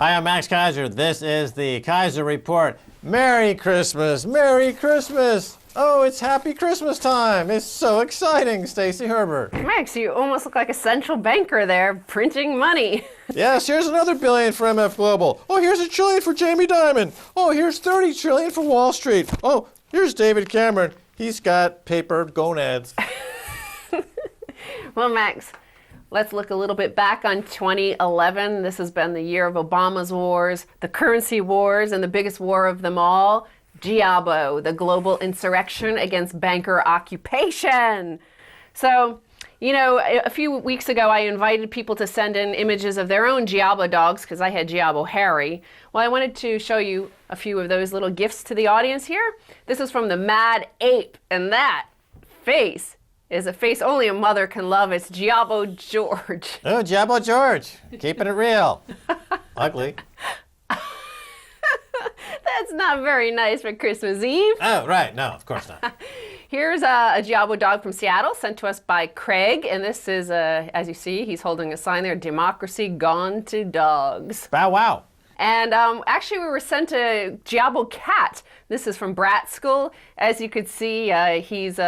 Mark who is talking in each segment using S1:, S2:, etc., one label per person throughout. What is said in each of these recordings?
S1: Hi, I'm Max Keiser. This is the Keiser Report. Merry Christmas! Merry Christmas! Oh, it's happy Christmas time. It's so exciting, Stacy Herbert.
S2: Max, you almost look like a central banker there, printing money.
S1: Yes, here's another billion for MF Global. Oh, here's $1 trillion for Jamie Dimon. Oh, here's $30 trillion for Wall Street. Oh, here's David Cameron. He's got paper gonads.
S2: Well, Max, let's look a little bit back on 2011. This has been the year of Obama's wars, the currency wars, and the biggest war of them all, GIABO, the global insurrection against banker occupation. So, you know, a few weeks ago, I invited people to send in images of their own GIABO dogs because I had GIABO Harry. Well, I wanted to show you a few of those little gifts to the audience here. This is from the Mad Ape, and that face is a face only a mother can love. It's GIABO George.
S1: Oh, GIABO George. Keeping it real. Ugly.
S2: That's not very nice for Christmas Eve.
S1: Oh, right. No, of course not.
S2: Here's a GIABO dog from Seattle sent to us by Craig. And this is, as you see, he's holding a sign there, Democracy Gone to Dogs.
S1: Bow wow.
S2: And actually, we were sent a GIABO cat. This is from Brat School. As you could see, he's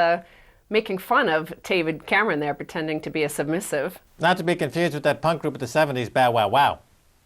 S2: making fun of David Cameron there, pretending to be a submissive.
S1: Not to be confused with that punk group of the 70s, Bow Wow Wow.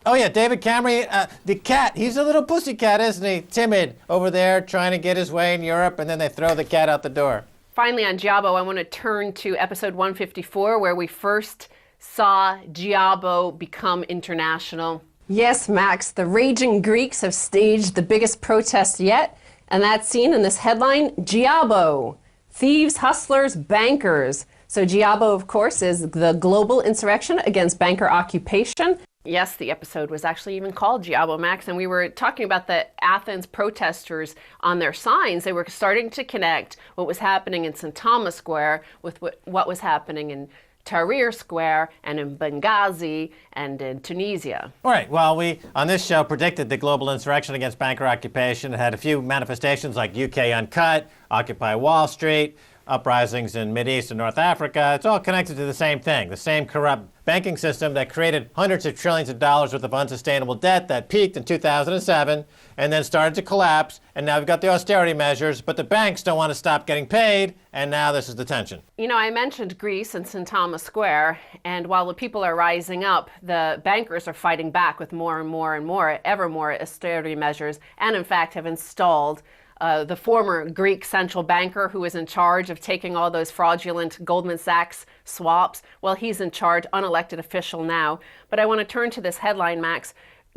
S1: Oh yeah, David Cameron, the cat, he's a little pussy cat, isn't he? Timid, over there trying to get his way in Europe, and then they throw the cat out the door.
S2: Finally, on GIABO, I want to turn to episode 154, where we first saw GIABO become international. Yes, Max, the raging Greeks have staged the biggest protest yet, and that's seen in this headline, GIABO. Thieves, hustlers, bankers. So GIABO, of course, is the global insurrection against banker occupation. Yes, the episode was actually even called GIABO, Max, and we were talking about the Athens protesters on their signs. They were starting to connect what was happening in St. Thomas Square with what was happening in Tahrir Square and in Benghazi and in Tunisia.
S1: All right, well, we, on this show, predicted the global insurrection against banker occupation. It had a few manifestations like UK Uncut, Occupy Wall Street, uprisings in Mideast and North Africa. It's all connected to the same thing, the same corrupt banking system that created hundreds of trillions of dollars worth of unsustainable debt that peaked in 2007 and then started to collapse. And now we've got the austerity measures, but the banks don't want to stop getting paid, and now this is the tension.
S2: You know, I mentioned Greece and St. Thomas Square, and while the people are rising up, the bankers are fighting back with more and more and more, ever more austerity measures, and in fact have installed the former Greek central banker who was in charge of taking all those fraudulent Goldman Sachs swaps. Well, he's in charge, unelected official now. But I want to turn to this headline, Max.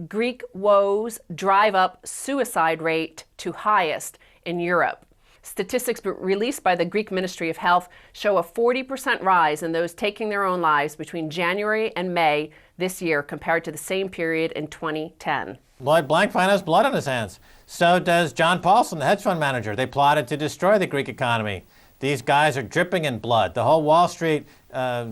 S2: Greek woes drive up suicide rate to highest in Europe. Statistics released by the Greek Ministry of Health show a 40% rise in those taking their own lives between January and May this year compared to the same period in 2010.
S1: Lloyd Blankfein has blood on his hands. So does John Paulson, the hedge fund manager. They plotted to destroy the Greek economy. These guys are dripping in blood. The whole Wall Street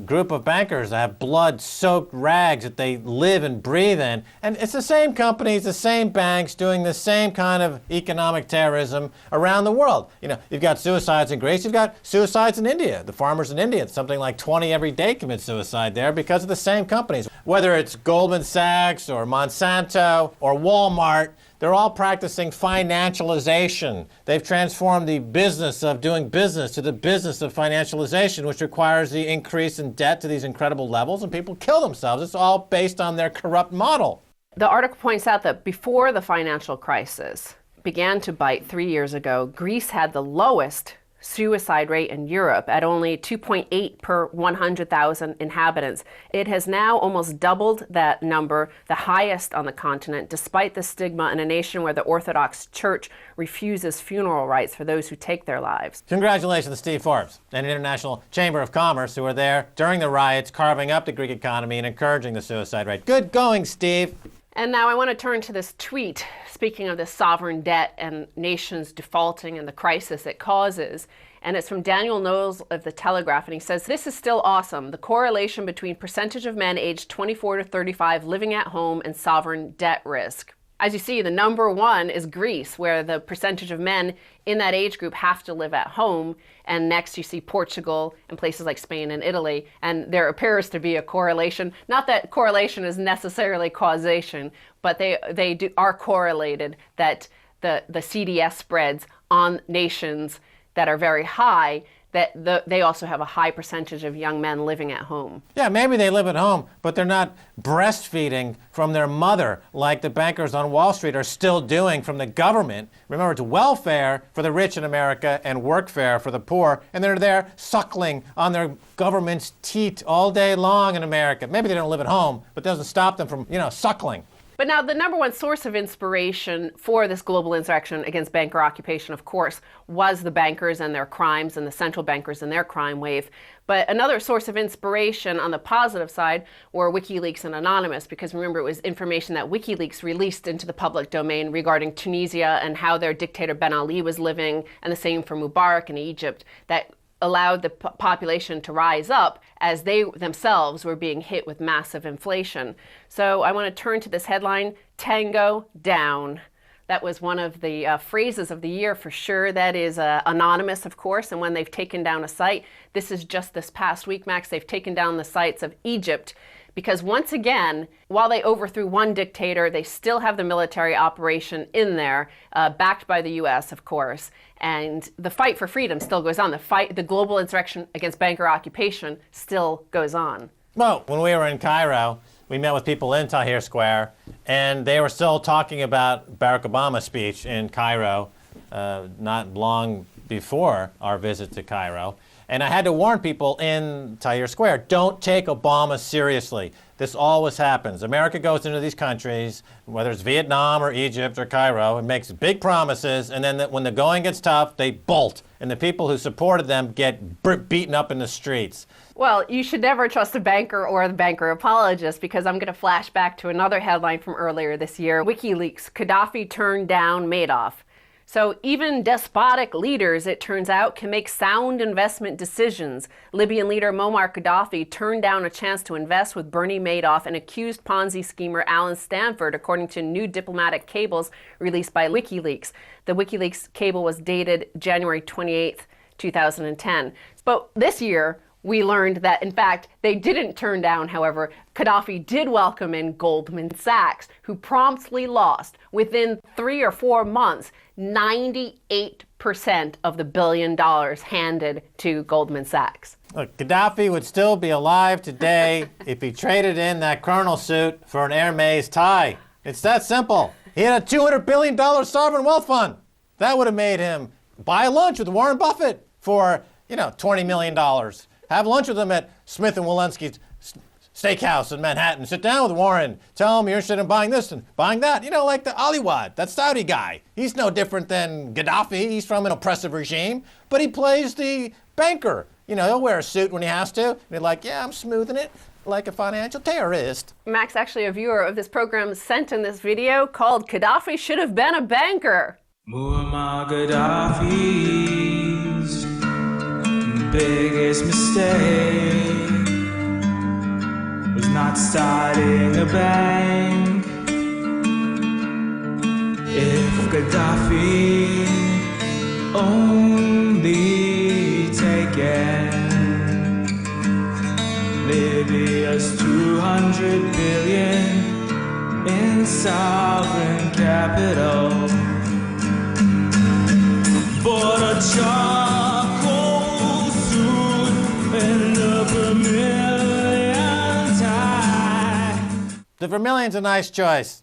S1: group of bankers have blood-soaked rags that they live and breathe in. And it's the same companies, the same banks doing the same kind of economic terrorism around the world. You know, you've got suicides in Greece, you've got suicides in India. The farmers in India, it's something like 20 every day commit suicide there because of the same companies. Whether it's Goldman Sachs or Monsanto or Walmart, they're all practicing financialization. They've transformed the business of doing business to the business of financialization, which requires the increase in debt to these incredible levels, and people kill themselves. It's all based on their corrupt model.
S2: The article points out that before the financial crisis began to bite 3 years ago, Greece had the lowest suicide rate in Europe at only 2.8 per 100,000 inhabitants. It has now almost doubled that number, the highest on the continent, despite the stigma in a nation where the Orthodox Church refuses funeral rites for those who take their lives.
S1: Congratulations to Steve Forbes and the International Chamber of Commerce, who were there during the riots, carving up the Greek economy and encouraging the suicide rate. Good going, Steve.
S2: And now I want to turn to this tweet, speaking of the sovereign debt and nations defaulting and the crisis it causes. And it's from Daniel Knowles of The Telegraph, and he says, "This is still awesome. The correlation between percentage of men aged 24 to 35 living at home and sovereign debt risk." As you see, the number one is Greece, where the percentage of men in that age group have to live at home. And next you see Portugal and places like Spain and Italy. And there appears to be a correlation. Not that correlation is necessarily causation, but they are correlated, that the CDS spreads on nations that are very high, that they also have a high percentage of young men living at home.
S1: Yeah, maybe they live at home, but they're not breastfeeding from their mother like the bankers on Wall Street are still doing from the government. Remember, it's welfare for the rich in America and workfare for the poor, and they're there suckling on their government's teat all day long in America. Maybe they don't live at home, but it doesn't stop them from, suckling.
S2: But now the number one source of inspiration for this global insurrection against banker occupation, of course, was the bankers and their crimes and the central bankers and their crime wave. But another source of inspiration on the positive side were WikiLeaks and Anonymous, because remember, it was information that WikiLeaks released into the public domain regarding Tunisia and how their dictator Ben Ali was living, and the same for Mubarak in Egypt, that allowed the population to rise up as they themselves were being hit with massive inflation. So I want to turn to this headline, Tango Down. That was one of the phrases of the year for sure. That is Anonymous, of course, and when they've taken down a site, this is just this past week, Max, they've taken down the sites of Egypt, because once again, while they overthrew one dictator, they still have the military operation in there, backed by the US, of course. And the fight for freedom still goes on. The global insurrection against banker occupation still goes on.
S1: Well, when we were in Cairo, we met with people in Tahrir Square, and they were still talking about Barack Obama's speech in Cairo not long before our visit to Cairo. And I had to warn people in Tahrir Square, don't take Obama seriously. This always happens. America goes into these countries, whether it's Vietnam or Egypt or Cairo, and makes big promises, and then when the going gets tough, they bolt. And the people who supported them get beaten up in the streets.
S2: Well, you should never trust a banker or the banker apologist, because I'm going to flash back to another headline from earlier this year. WikiLeaks, Gaddafi turned down Madoff. So even despotic leaders, it turns out, can make sound investment decisions. Libyan leader Muammar Gaddafi turned down a chance to invest with Bernie Madoff and accused Ponzi schemer Alan Stanford, according to new diplomatic cables released by WikiLeaks. The WikiLeaks cable was dated January 28th, 2010. But this year, we learned that, in fact, they didn't turn down, however. Gaddafi did welcome in Goldman Sachs, who promptly lost, within 3 or 4 months, 98% of the $1 billion handed to Goldman Sachs.
S1: Look, Gaddafi would still be alive today if he traded in that colonel suit for an Hermes tie. It's that simple. He had a $200 billion sovereign wealth fund. That would have made him buy lunch with Warren Buffett for, $20 million. Have lunch with him at Smith & Wollensky's steakhouse in Manhattan. Sit down with Warren. Tell him you're interested in buying this and buying that. Like the Aliwad, that Saudi guy. He's no different than Gaddafi. He's from an oppressive regime, but he plays the banker. He'll wear a suit when he has to. And he's like, yeah, I'm smoothing it like a financial terrorist.
S2: Max, actually a viewer of this program, sent in this video called Gaddafi Should Have Been a Banker.
S3: Muammar Gaddafi's biggest mistake was not starting a bank. If Gaddafi only taken Libya's 200 billion in sovereign capital, bought a charcoal suit and a vermilion tie.
S1: The vermilion's a nice choice.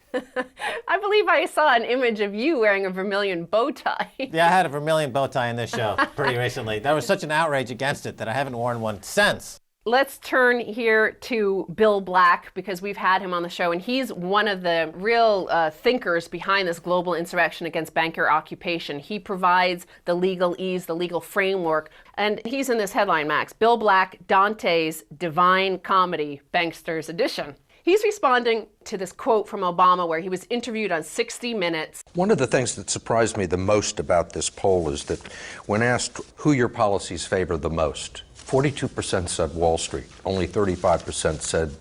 S2: I believe I saw an image of you wearing a vermilion bow tie.
S1: Yeah, I had a vermilion bow tie in this show pretty recently. There was such an outrage against it that I haven't worn one since.
S2: Let's turn here to Bill Black, because we've had him on the show, and he's one of the real thinkers behind this global insurrection against banker occupation. He provides the legalese, the legal framework, and he's in this headline, Max. Bill Black, Dante's Divine Comedy, Banksters Edition. He's responding to this quote from Obama where he was interviewed on 60 Minutes.
S4: One of the things that surprised me the most about this poll is that when asked who your policies favor the most, 42% said Wall Street, only 35% said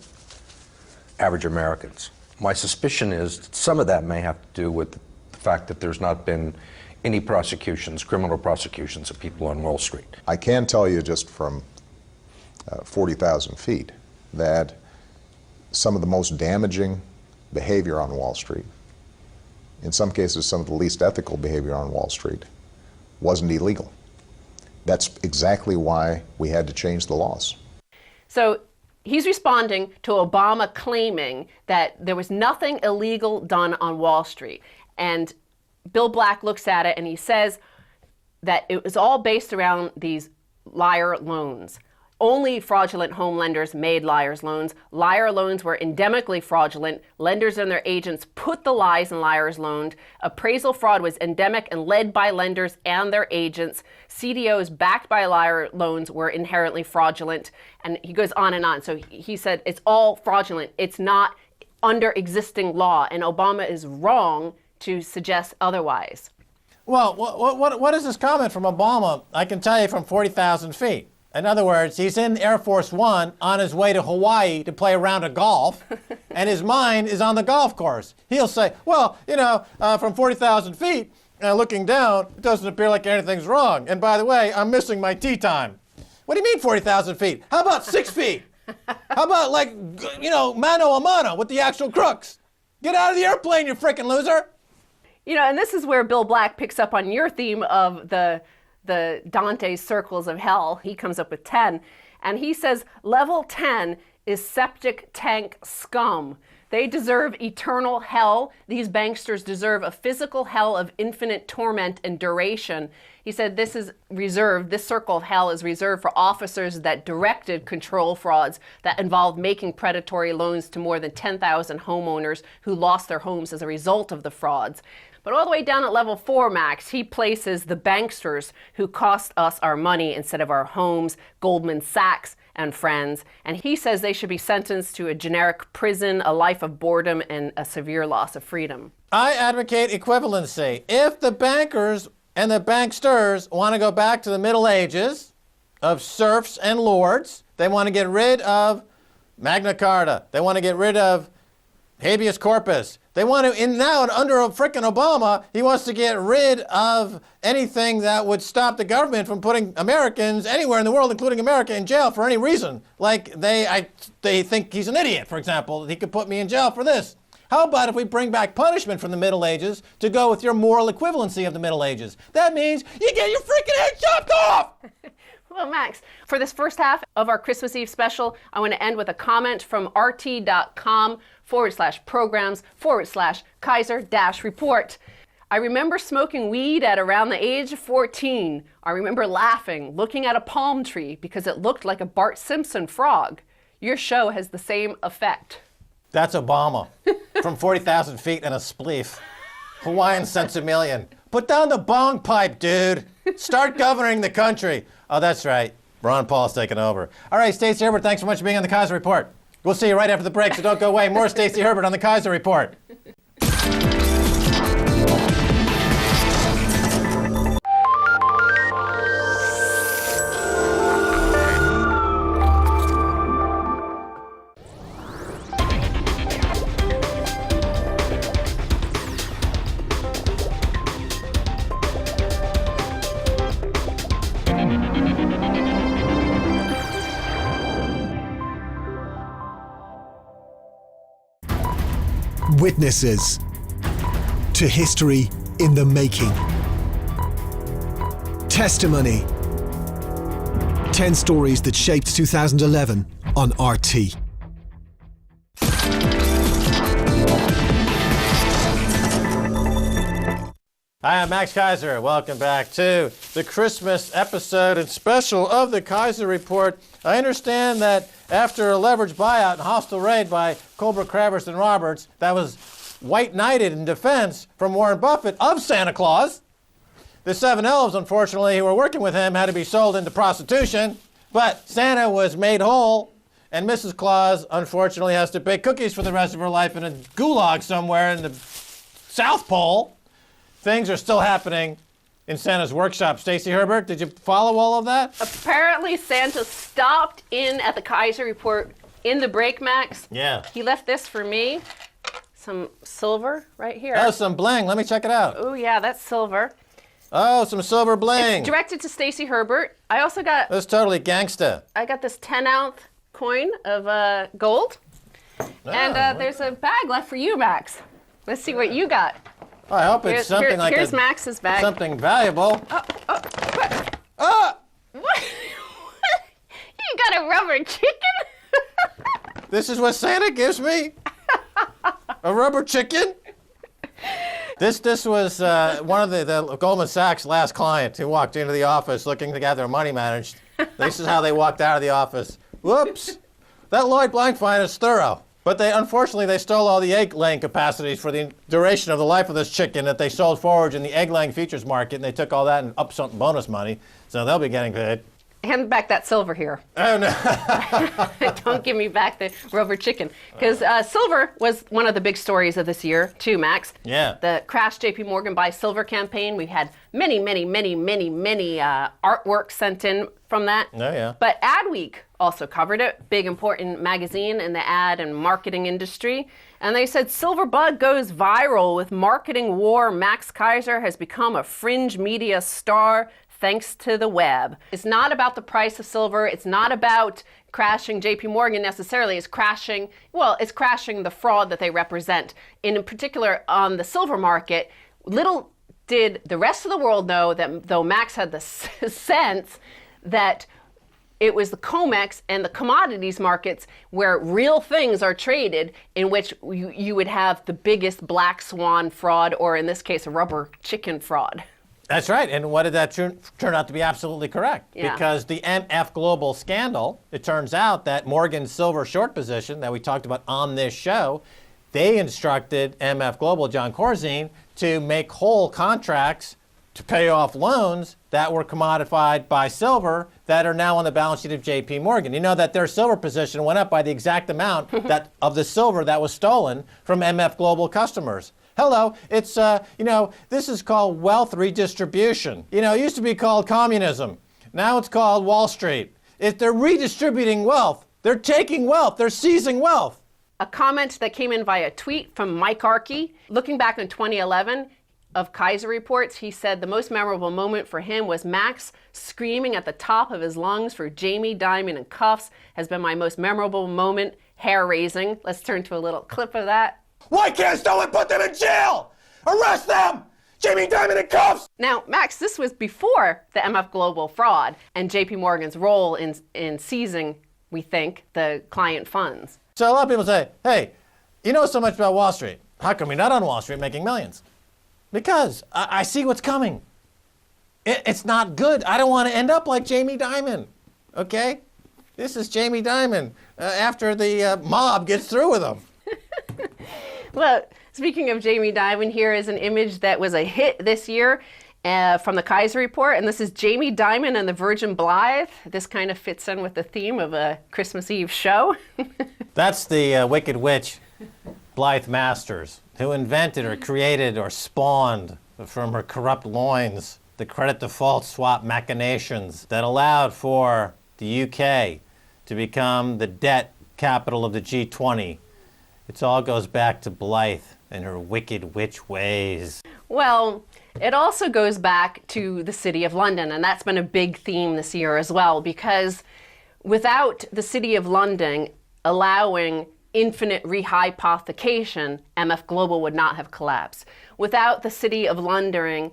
S4: average Americans. My suspicion is that some of that may have to do with the fact that there's not been any prosecutions, criminal prosecutions of people on Wall Street.
S5: I can tell you just from 40,000 feet that some of the most damaging behavior on Wall Street, in some cases some of the least ethical behavior on Wall Street, wasn't illegal. That's exactly why we had to change the laws.
S2: So he's responding to Obama claiming that there was nothing illegal done on Wall Street. And Bill Black looks at it and he says that it was all based around these liar loans. Only fraudulent home lenders made liar's loans. Liar loans were endemically fraudulent. Lenders and their agents put the lies in liar's loans. Appraisal fraud was endemic and led by lenders and their agents. CDOs backed by liar loans were inherently fraudulent. And he goes on and on. So he said it's all fraudulent. It's not under existing law. And Obama is wrong to suggest otherwise.
S1: Well, what is this comment from Obama? I can tell you from 40,000 feet. In other words, he's in Air Force One on his way to Hawaii to play a round of golf, and his mind is on the golf course. He'll say, well, from 40,000 feet, looking down, it doesn't appear like anything's wrong. And by the way, I'm missing my tea time. What do you mean 40,000 feet? How about 6 feet? How about mano a mano with the actual crooks? Get out of the airplane, you frickin' loser.
S2: And this is where Bill Black picks up on your theme of the Dante's circles of hell. He comes up with 10. And he says, level 10 is septic tank scum. They deserve eternal hell. These banksters deserve a physical hell of infinite torment and duration. He said this circle of hell is reserved for officers that directed control frauds that involved making predatory loans to more than 10,000 homeowners who lost their homes as a result of the frauds. But all the way down at level 4, Max, he places the banksters who cost us our money instead of our homes, Goldman Sachs and friends. And he says they should be sentenced to a generic prison, a life of boredom, and a severe loss of freedom.
S1: I advocate equivalency. If the bankers and the banksters want to go back to the Middle Ages of serfs and lords, they want to get rid of Magna Carta, they want to get rid of habeas corpus. They want to, under frickin' Obama, he wants to get rid of anything that would stop the government from putting Americans anywhere in the world, including America, in jail for any reason. Like they think he's an idiot, for example. He could put me in jail for this. How about if we bring back punishment from the Middle Ages to go with your moral equivalency of the Middle Ages? That means you get your freaking head chopped off!
S2: Well, Max, for this first half of our Christmas Eve special, I want to end with a comment from rt.com/programs/Keiser-Report. I remember smoking weed at around the age of 14. I remember laughing, looking at a palm tree because it looked like a Bart Simpson frog. Your show has the same effect.
S1: That's Obama. From 40,000 feet and a spleef. Hawaiian centimillion. Put down the bong pipe, dude. Start governing the country. Oh, that's right. Ron Paul's taking over. All right, Stacy Herbert, thanks so much for being on the Keiser Report. We'll see you right after the break, so don't go away. More Stacy Herbert on the Keiser Report.
S6: Witnesses to history in the making. Testimony. 10 stories that shaped 2011 on RT.
S1: Hi, I'm Max Keiser. Welcome back to the Christmas episode and special of the Keiser Report. I understand that after a leveraged buyout and hostile raid by Colbert, Kravers, and Roberts, that was white-knighted in defense from Warren Buffett of Santa Claus, the 7 elves, unfortunately, who were working with him had to be sold into prostitution, but Santa was made whole, and Mrs. Claus, unfortunately, has to bake cookies for the rest of her life in a gulag somewhere in the South Pole. Things are still happening in Santa's workshop. Stacy Herbert, did you follow all of that?
S2: Apparently, Santa stopped in at the Keiser Report in the break, Max.
S1: Yeah.
S2: He left this for me. some silver right here.
S1: Oh, some bling. Let me check it out.
S2: Oh, yeah, that's silver.
S1: Oh, some silver bling.
S2: It's directed to Stacy Herbert. I also got...
S1: That's totally gangsta.
S2: I got this 10-ounce coin of gold. And there's a bag left for you, Max. Let's see what you got.
S1: I hope it's something like
S2: here's Max's bag.
S1: something valuable.
S2: What?
S1: Ah!
S2: What? You got a rubber chicken?
S1: This is what Santa gives me? A rubber chicken? This was one of the Goldman Sachs last clients who walked into the office looking to get their money managed. This is how they walked out of the office. Whoops! That Lloyd Blankfein is thorough. But unfortunately, they stole all the egg-laying capacities for the duration of the life of this chicken that they sold forward in the egg-laying futures market, and they took all that and up some bonus money, so they'll be getting paid.
S2: Hand back that silver here.
S1: Oh, no.
S2: Don't give me back the rubber chicken. Because silver was one of the big stories of this year, too, Max.
S1: Yeah.
S2: The Crash JP Morgan Buy Silver campaign. We had many artwork sent in from that.
S1: Oh, yeah.
S2: But Adweek also covered it. Big, important magazine in the ad and marketing industry. And they said, Silver Bud goes viral with marketing war. Max Keiser has become a fringe media star thanks to the web. It's not about the price of silver. It's not about crashing JP Morgan necessarily. It's crashing the fraud that they represent. In particular, on the silver market, little did the rest of the world know that though Max had the sense that it was the COMEX and the commodities markets where real things are traded, in which you would have the biggest black swan fraud, or in this case, a rubber chicken fraud.
S1: That's right. And what did that turn out to be absolutely correct?
S2: Yeah.
S1: Because the MF Global scandal, it turns out that Morgan's silver short position that we talked about on this show, they instructed MF Global, John Corzine, to make whole contracts to pay off loans that were commodified by silver that are now on the balance sheet of JP Morgan. You know that their silver position went up by the exact amount of the silver that was stolen from MF Global customers. Hello, it's, this is called wealth redistribution. It used to be called communism. Now it's called Wall Street. If they're redistributing wealth, they're taking wealth, they're seizing wealth.
S2: A comment that came in via tweet from Mike Arkey. Looking back in 2011 of Keiser Reports, he said the most memorable moment for him was Max screaming at the top of his lungs for Jamie Dimon and cuffs has been my most memorable moment, hair-raising. Let's turn to a little clip of that.
S1: Why can't someone put them in jail? Arrest them! Jamie Dimon in cuffs!
S2: Now, Max, this was before the MF Global fraud and JP Morgan's role in seizing, we think, the client funds.
S1: So a lot of people say, hey, you know so much about Wall Street. How come you're not on Wall Street making millions? Because I see what's coming. It's not good. I don't want to end up like Jamie Dimon, okay? This is Jamie Dimon after the mob gets through with him.
S2: Well, speaking of Jamie Dimon, here is an image that was a hit this year from the Keiser Report, and this is Jamie Dimon and the Virgin Blythe. This kind of fits in with the theme of a Christmas Eve show.
S1: That's the Wicked Witch, Blythe Masters, who invented or created or spawned from her corrupt loins the credit default swap machinations that allowed for the UK to become the debt capital of the G20. It all goes back to Blythe and her wicked witch ways.
S2: Well, it also goes back to the City of London, and that's been a big theme this year as well, because without the City of London allowing infinite rehypothecation, MF Global would not have collapsed. Without the City of laundering.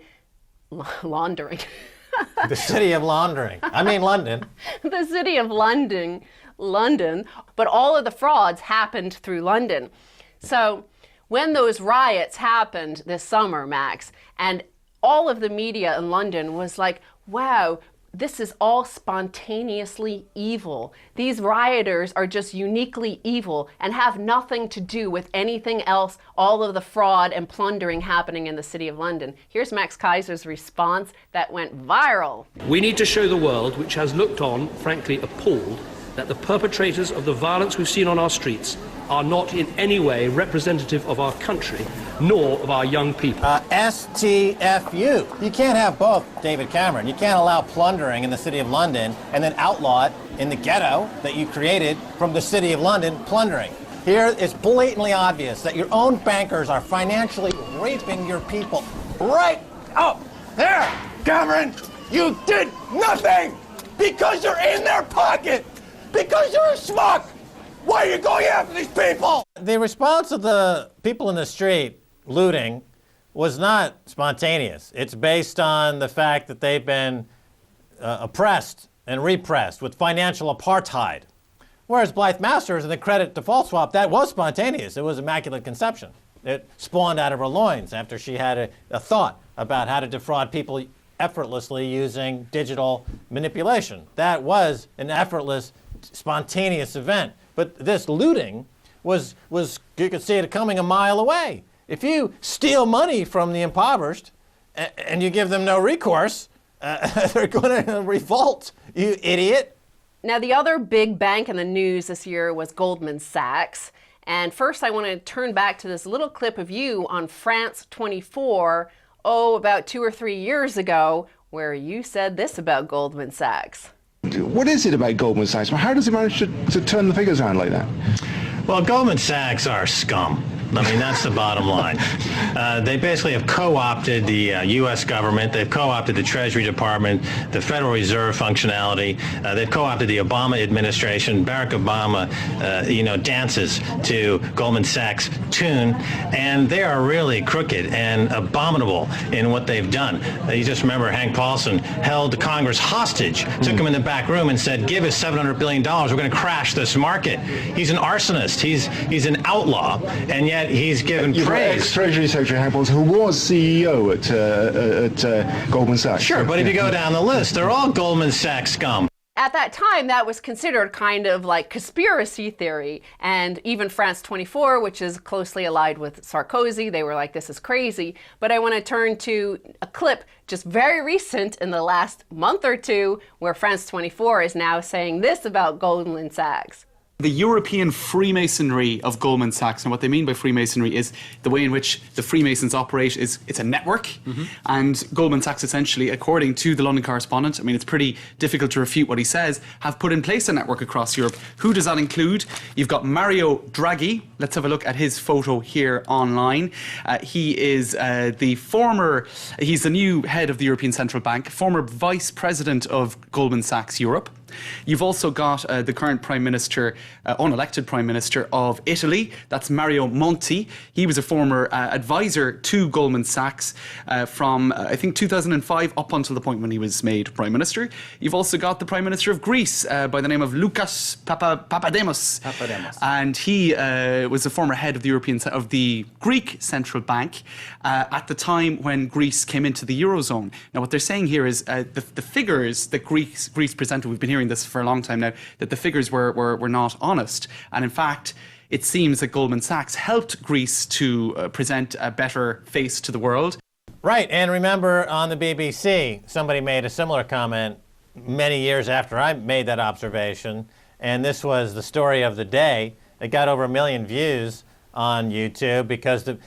S1: The City of laundering. I mean London.
S2: The City of London, but all of the frauds happened through London. So when those riots happened this summer, Max, and all of the media in London was like, wow, this is all spontaneously evil. These rioters are just uniquely evil and have nothing to do with anything else, all of the fraud and plundering happening in the City of London. Here's Max Keiser's response that went viral.
S7: We need to show the world, which has looked on, frankly appalled, that the perpetrators of the violence we've seen on our streets are not in any way representative of our country, nor of our young people.
S1: STFU. You can't have both, David Cameron. You can't allow plundering in the City of London and then outlaw it in the ghetto that you created from the City of London plundering. Here it's blatantly obvious that your own bankers are financially raping your people. Right up there, Cameron, you did nothing because you're in their pocket, because you're a schmuck. Why are you going after these people? The response of the people in the street looting was not spontaneous. It's based on the fact that they've been oppressed and repressed with financial apartheid. Whereas Blythe Masters and the credit default swap, that was spontaneous. It was immaculate conception. It spawned out of her loins after she had a thought about how to defraud people effortlessly using digital manipulation. That was an effortless, spontaneous event. But this looting was you could see it coming a mile away. If you steal money from the impoverished and you give them no recourse, they're going to revolt, you idiot.
S2: Now, the other big bank in the news this year was Goldman Sachs. And first, I want to turn back to this little clip of you on France 24, about 2 or 3 years ago, where you said this about Goldman Sachs.
S8: What is it about Goldman Sachs? How does it manage to turn the figures around like that?
S1: Well, Goldman Sachs are scum. I mean, that's the bottom line. They basically have co-opted the U.S. government. They've co-opted the Treasury Department, the Federal Reserve functionality. They've co-opted the Obama administration. Barack Obama, dances to Goldman Sachs' tune, and they are really crooked and abominable in what they've done. You just remember Hank Paulson held Congress hostage, took him in the back room and said, "Give us $700 billion. We're going to crash this market." He's an arsonist. He's an outlaw, and yet he's given praise.
S8: Ex-Treasury Secretary Hank Paulson, who was CEO at Goldman Sachs.
S1: Sure, but if you go down the list, they're all Goldman Sachs scum.
S2: At that time, that was considered kind of like conspiracy theory. And even France 24, which is closely allied with Sarkozy, they were like, this is crazy. But I want to turn to a clip just very recent in the last month or two, where France 24 is now saying this about Goldman Sachs.
S9: The European Freemasonry of Goldman Sachs, and what they mean by Freemasonry is the way in which the Freemasons operate is it's a network. And Goldman Sachs essentially, according to the London Correspondent, I mean, it's pretty difficult to refute what he says, have put in place a network across Europe. Who does that include? You've got Mario Draghi. Let's have a look at his photo here online. He is he's the new head of the European Central Bank, former vice president of Goldman Sachs Europe. You've also got the current Prime Minister, unelected Prime Minister of Italy. That's Mario Monti. He was a former advisor to Goldman Sachs from, I think, 2005 up until the point when he was made Prime Minister. You've also got the Prime Minister of Greece by the name of Lucas Papademos. And he was a former head of the Greek Central Bank at the time when Greece came into the Eurozone. Now, what they're saying here is the figures that Greece presented, we've been hearing this for a long time now, that the figures were not honest. And in fact, it seems that Goldman Sachs helped Greece to present a better face to the world.
S1: Right, and remember on the BBC, somebody made a similar comment many years after I made that observation, and this was the story of the day. It got over 1 million views on YouTube because the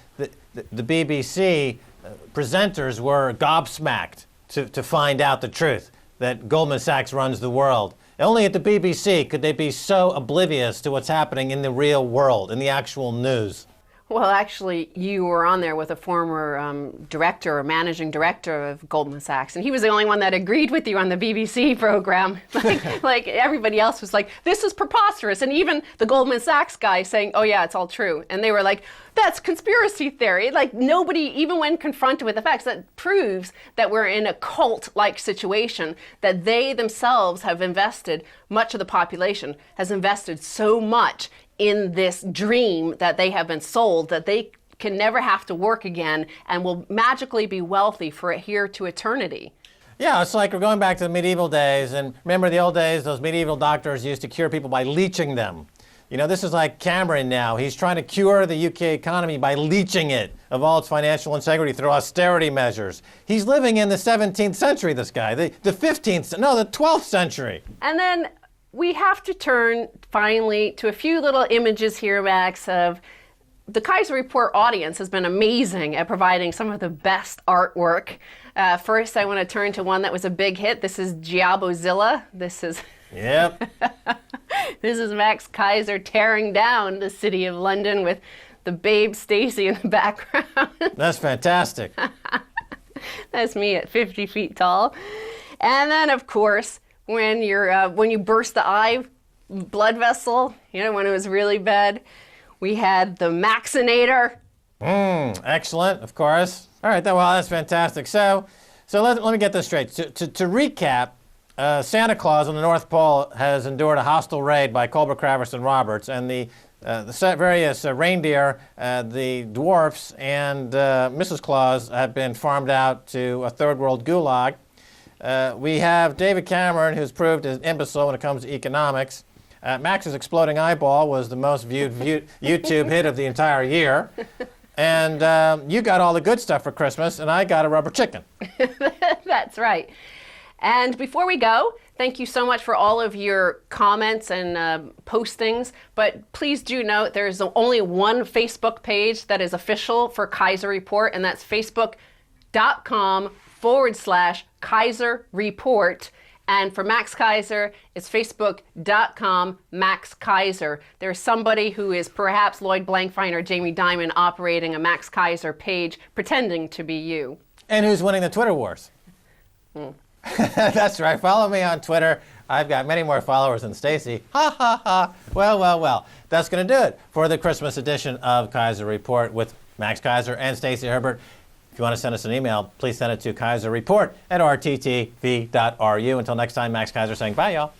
S1: BBC presenters were gobsmacked to find out the truth, that Goldman Sachs runs the world. Only at the BBC could they be so oblivious to what's happening in the real world, in the actual news.
S2: Well, actually, you were on there with a former director or managing director of Goldman Sachs, and he was the only one that agreed with you on the BBC program. Like everybody else was like, this is preposterous. And even the Goldman Sachs guy saying, oh yeah, it's all true. And they were like, that's conspiracy theory. Like nobody, even when confronted with the facts, that proves that we're in a cult-like situation, that they themselves have invested, much of the population has invested so much in this dream that they have been sold, that they can never have to work again and will magically be wealthy for here to eternity.
S1: Yeah, it's like we're going back to the medieval days, and remember the old days, those medieval doctors used to cure people by leeching them. You know, this is like Cameron now. He's trying to cure the UK economy by leeching it of all its financial integrity through austerity measures. He's living in the 17th century, this guy, the 12th century.
S2: And then we have to turn, finally, to a few little images here, Max, of the Keiser Report audience has been amazing at providing some of the best artwork. First, I want to turn to one that was a big hit. This is GIABO-zilla. This is...
S1: Yep.
S2: This is Max Keiser tearing down the city of London with the babe Stacy in the background.
S1: That's fantastic.
S2: That's me at 50 feet tall. And then, of course, when you burst the eye blood vessel, when it was really bad, we had the Maxinator.
S1: Excellent, of course. All right, well, that's fantastic. So let me get this straight. To recap, Santa Claus on the North Pole has endured a hostile raid by Culber, Crafts, and Roberts, and the various reindeer, the dwarfs, and Mrs. Claus have been farmed out to a third world gulag. We have David Cameron, who's proved an imbecile when it comes to economics. Max's exploding eyeball was the most viewed YouTube hit of the entire year. And you got all the good stuff for Christmas, and I got a rubber chicken.
S2: That's right. And before we go, thank you so much for all of your comments and postings. But please do note there's only one Facebook page that is official for Keiser Report, and that's facebook.com/Keiser Report. And for Max Keiser, it's facebook.com Max Keiser. There's somebody who is perhaps Lloyd Blankfein or Jamie Dimon operating a Max Keiser page pretending to be you.
S1: And who's winning the Twitter wars? That's right. Follow me on Twitter. I've got many more followers than Stacy. Ha, ha, ha. Well. That's going to do it for the Christmas edition of Keiser Report with Max Keiser and Stacy Herbert. If you want to send us an email, please send it to keiserreport@rttv.ru. Until next time, Max Keiser saying bye, y'all.